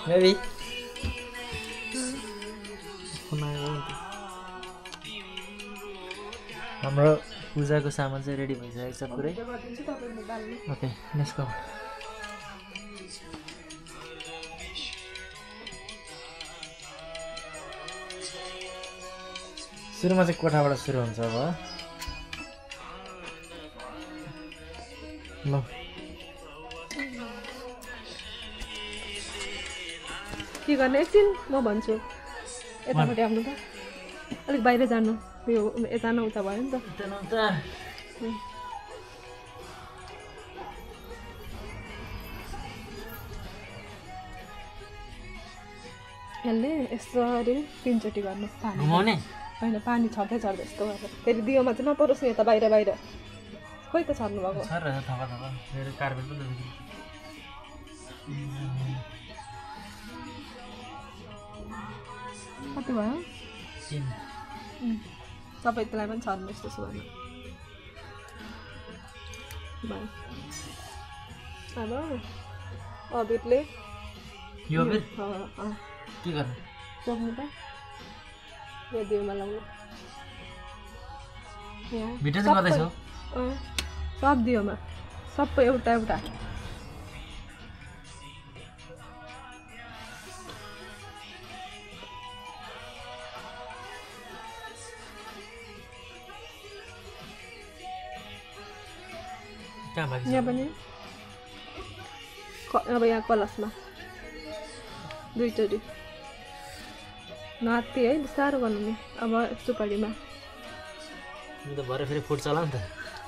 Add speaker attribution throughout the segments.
Speaker 1: Maybe. हाम्रो पूजाको सामान चाहिँ रेडी भइसकेको छ पुरै ओके लेट्स गो सुरुमा चाहिँ कोठाबाट सुरु हुन्छ अब ल
Speaker 2: के गर्ने एकछिन म भन्छु यतापट्टि आउनु त अलिक बाहिर जानु यो यता न उता भयो नि त यसले यसरी तीनचोटि गर्नु पानी
Speaker 1: घुमाउने
Speaker 2: होइन पानी छर्दै छर्दै यस्तो गरेर फेरि दियोमा चाहिँ नपरोस् नि यता बाहिर बाहिर खोइ त छर्नु भएको
Speaker 1: छ र थपा थपा मेरो कार्पेट पनि
Speaker 2: कति भयो
Speaker 1: 3
Speaker 2: सबै त्यसलाई पनि छर्नु यस्तो सुन्नु अब अबिरले
Speaker 1: यो अबिर के गर्ने
Speaker 2: सक्नु त यो दियोमा लाउनु
Speaker 1: भिडियो चाहिँ गर्दैछौ
Speaker 2: सब दियोमा सबै एउटा एउटा यहाँ पनि अब यहाँ कलशमा दुईचोटि नाति है बिस्तारो गर्नु नि अब सुपारीमा
Speaker 1: त भरे फेरि फुट चला नि त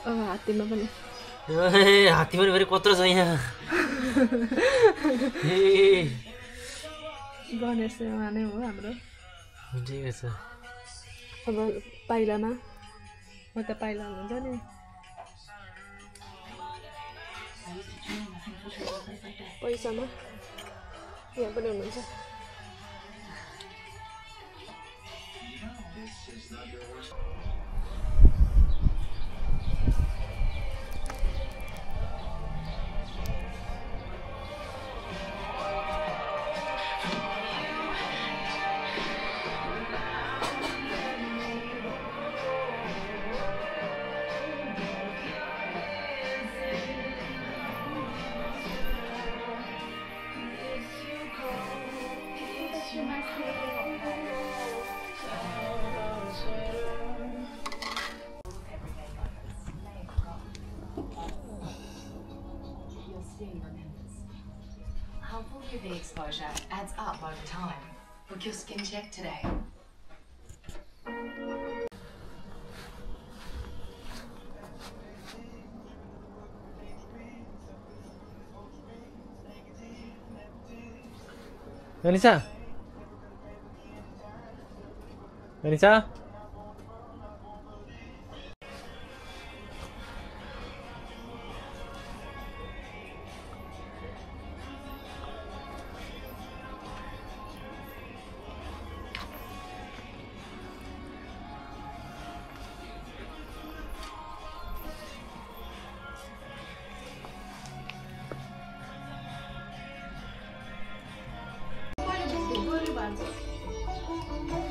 Speaker 2: अब हात्तीमा पनि
Speaker 1: ए हात्ती पनि फेरि कत्रो छ यहाँ ए
Speaker 2: गणेश उहाँ नै हो हाम्रो
Speaker 1: ठिकै छ
Speaker 2: अब पाइलामा म त पाइला हुन्छ नि पैसामा यहाँ पनि हुनुहुन्छ
Speaker 3: How full UV exposure adds up over time. Book your skin check today.
Speaker 1: Yanisa? Yanisa?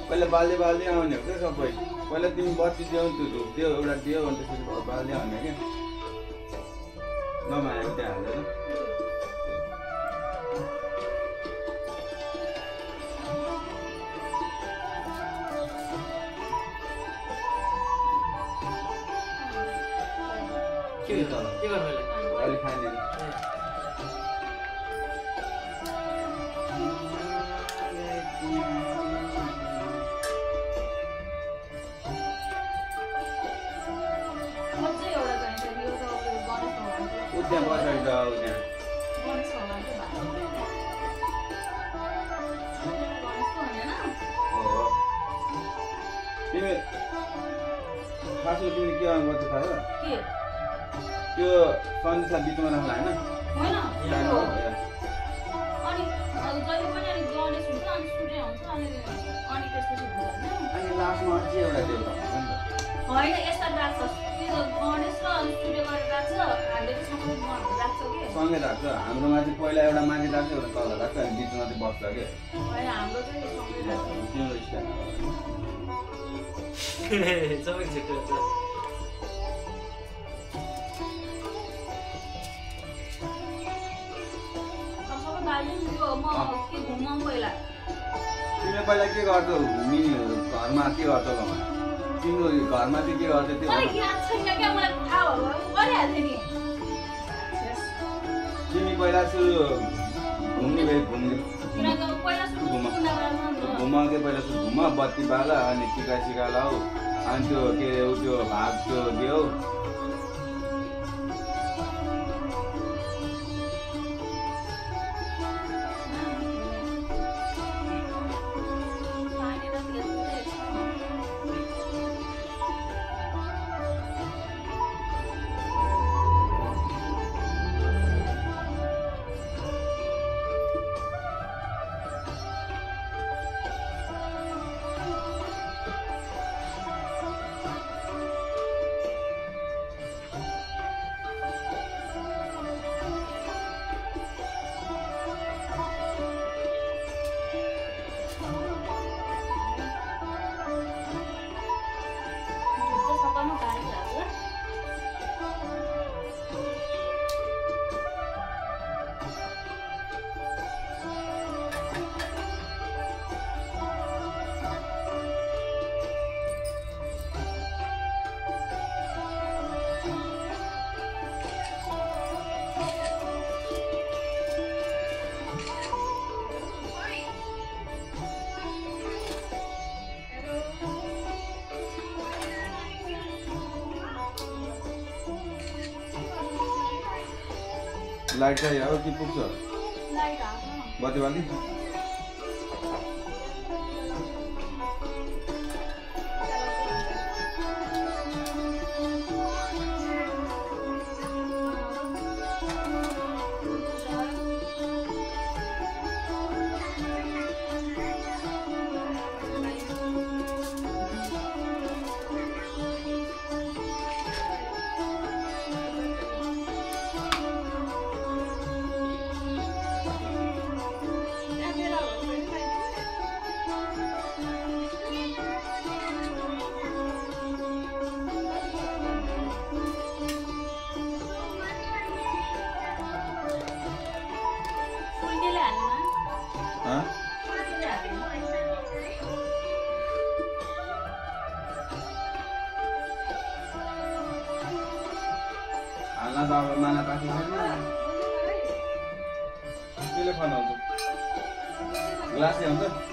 Speaker 4: पहिला बाल्दै बाल्दै आउने हो क्या सबै पहिला तिमी बत्ती दियौ त्यो एउटा दियो अनि त्यसपछि बाल्दै आउने क्या नमाया त्यहाँ हालेर
Speaker 1: के गर्नु
Speaker 4: अहिले खाने उद्यान बसेर जाऊ त्यहाँ हो तिमी खासमा तिमीले के गर्नु पर्छ थाहा छ त्यो सन्देशलाई बिचमा राख्ला होइन अनि लास्टमा अझै एउटा देउता हुन्छ नि त सँगै राख्छ हाम्रोमा चाहिँ पहिला एउटा माथि राख्छ एउटा तल राख्छ अनि बिचमा चाहिँ बस्छ के तिम्रो स्टाइल
Speaker 1: सबै छिटो हुन्छ
Speaker 4: तिमीले पहिला के गर्छौ मिनी घरमा के गर्छौ तिम्रो घरमा चाहिँ के गर्छ त्यो तिमी पहिला सुरु घुम्ने भए घुम के पहिला सुरु घुम बत्ती बाल अनि टिका सिका लाऊ अनि त्यो के अरे त्यो भाग त्यो देऊ लाइट चाहियो अब कि पुग्छ बत्ती बाल्दी माना पाखी त्यसले खानुहुन्छ ग्लास ल्याउँछ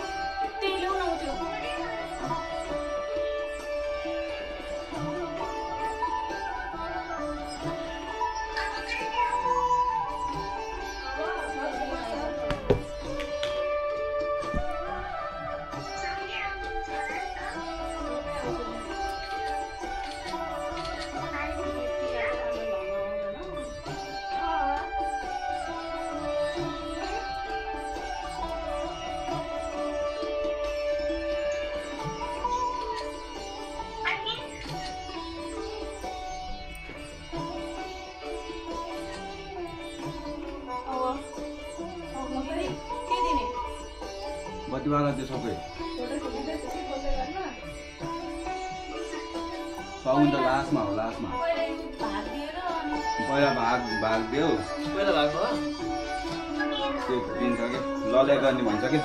Speaker 4: बत्ती बाल त्यो सबै सौन त लास्टमा हो लास्टमा पहिला भाग देऊ
Speaker 1: पहिला भाग हो
Speaker 4: त्यो दिन्छ कि लले गर्ने भन्छ कि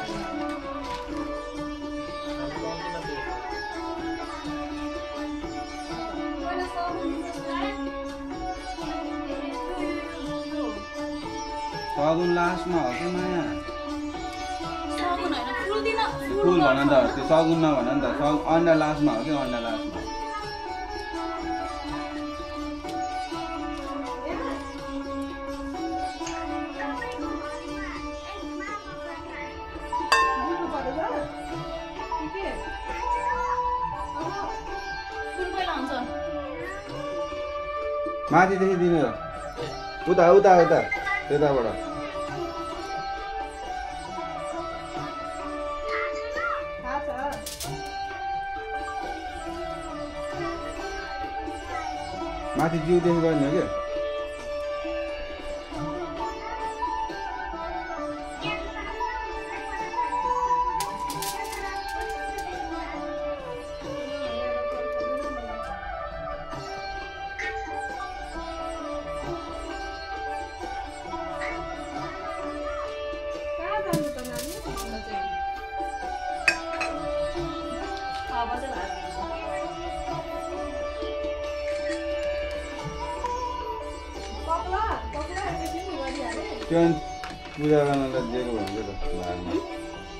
Speaker 4: सगुन लास्टमा हो कि माया फुल भन त त्यो सगुन नभन नि त अन्डा लास्टमा हो कि अन्डा लास्टमा माथिदेखि दिनु उता उता उता त्यताबाट माथि जिउदेखि गर्ने हो क्या त्यो पूजा गर्नलाई दिएको भनेको त भागमा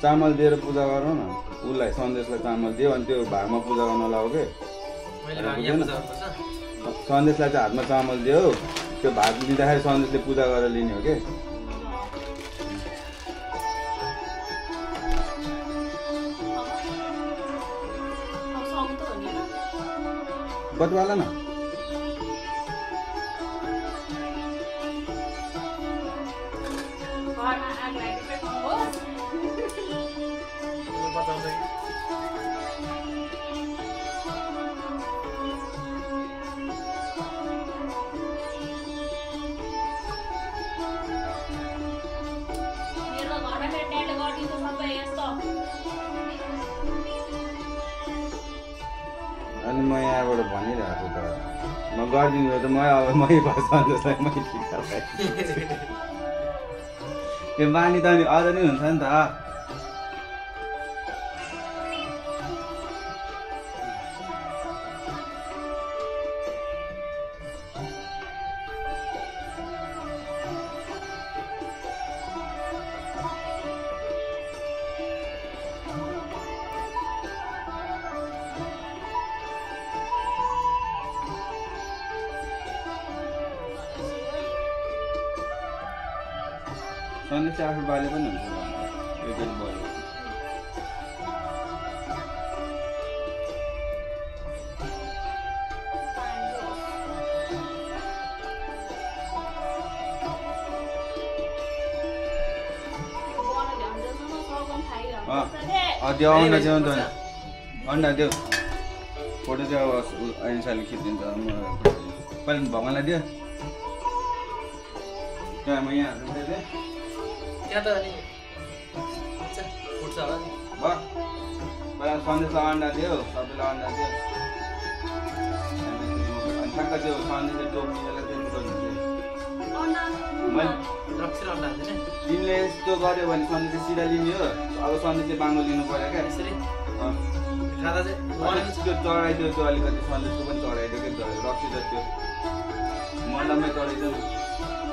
Speaker 4: चामल दिएर पूजा गरौँ न उसलाई सन्देशलाई चामल दियो अनि त्यो भागमा पूजा गर्न लगाऊ के सन्देशलाई चाहिँ हातमा चामल दियो त्यो भाग लिँदाखेरि सन्देशले पूजा गरेर लिने हो कि बदवाला न अनि म यहाँबाट भनिरहेको छु त म गरिदिनु त म अब मै सन्देशलाई मै ठिक त्यो बानी त अनि अझ नै हुन्छ नि त सन्देश चाहिँ आफू बाले पनि हुन्छ एकचोटि भयो त्यो अन्डा चाहिँ अन्त अन्डा त्यो फोटो चाहिँ अब अहिलेसम्म खिचिदिन्छ पहिला भगवान्लाई दियो त्यहाँ म यहाँ
Speaker 1: त्यहाँ त अनि फुट्छ होला नि
Speaker 4: पहिला सन्देशलाई अन्डा दियो सबैलाई अन्डा दियो अनि ठ्याक्क त्यो सन्देशले टोक्नेलाई तिमीले यस्तो गर्यो भने सन्देश सिधा लिने हो अब सन्देशले बाङ्गो लिनु पर्यो क्या
Speaker 1: यसरी खाँदा चाहिँ
Speaker 4: त्यो चढाइदियो त्यो अलिकति सन्देशको पनि चढाइदियो क्या रक्सी त त्यो मण्डपमै चढाइदियो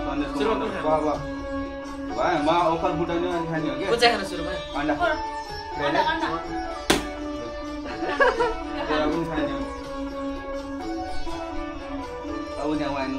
Speaker 4: सन्देशको भयो म ओखर फुटाउने अनि खाने हो क्या
Speaker 1: खानु सुरुमा
Speaker 4: अन्डा पनि खाने हो अब त्यहाँ वाइन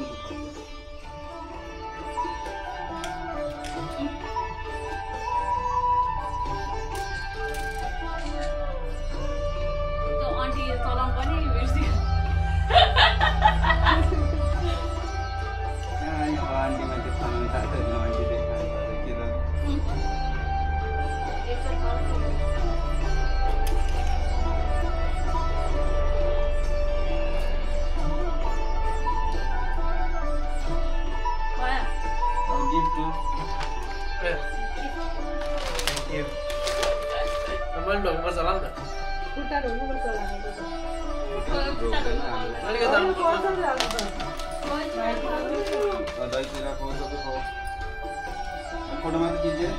Speaker 4: फोटो मात्र खिच्यो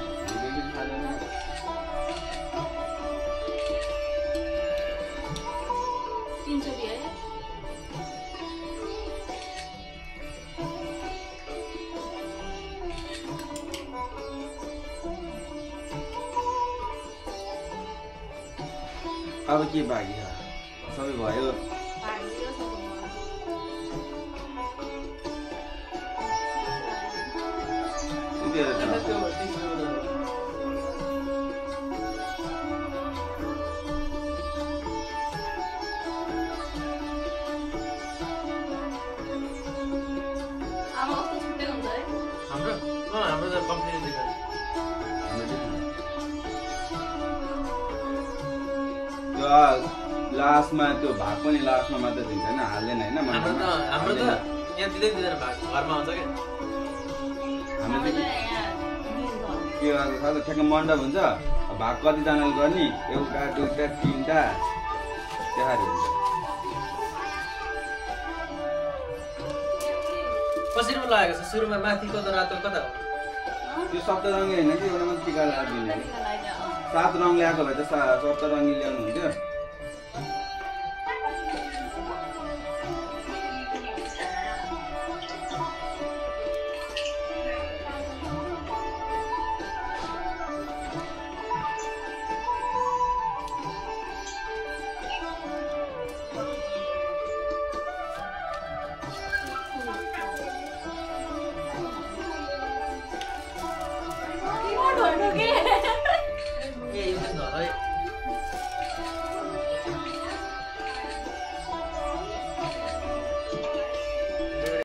Speaker 4: अब के बाँकी छ सबै भयो
Speaker 1: हाम्रो त कम्प्लिट
Speaker 4: त्यो लास्टमा त्यो भाग पनि लास्टमा मात्र दिन्छ होइन हाल्दैन होइन
Speaker 1: हाम्रो त यहाँ दिँदैन भाग घरमा आउँछ क्या
Speaker 4: हामीले चाहिँ के गर्छ त ठ्याक्क मण्डप हुन्छ भाग कतिजनाले गर्ने एउटा दुईटा तिनटा त्यसरी हुन्छ
Speaker 1: कसरी लगाएको छ सुरुमा माथिको त रातो कता हो
Speaker 4: त्यो सप्तरङ्गी होइन कि एउटा मात्रै टिका लगाएर दिने 7 रङ ल्याएको भए त सप्तरङ्गी ल्याउनु हुन्थ्यो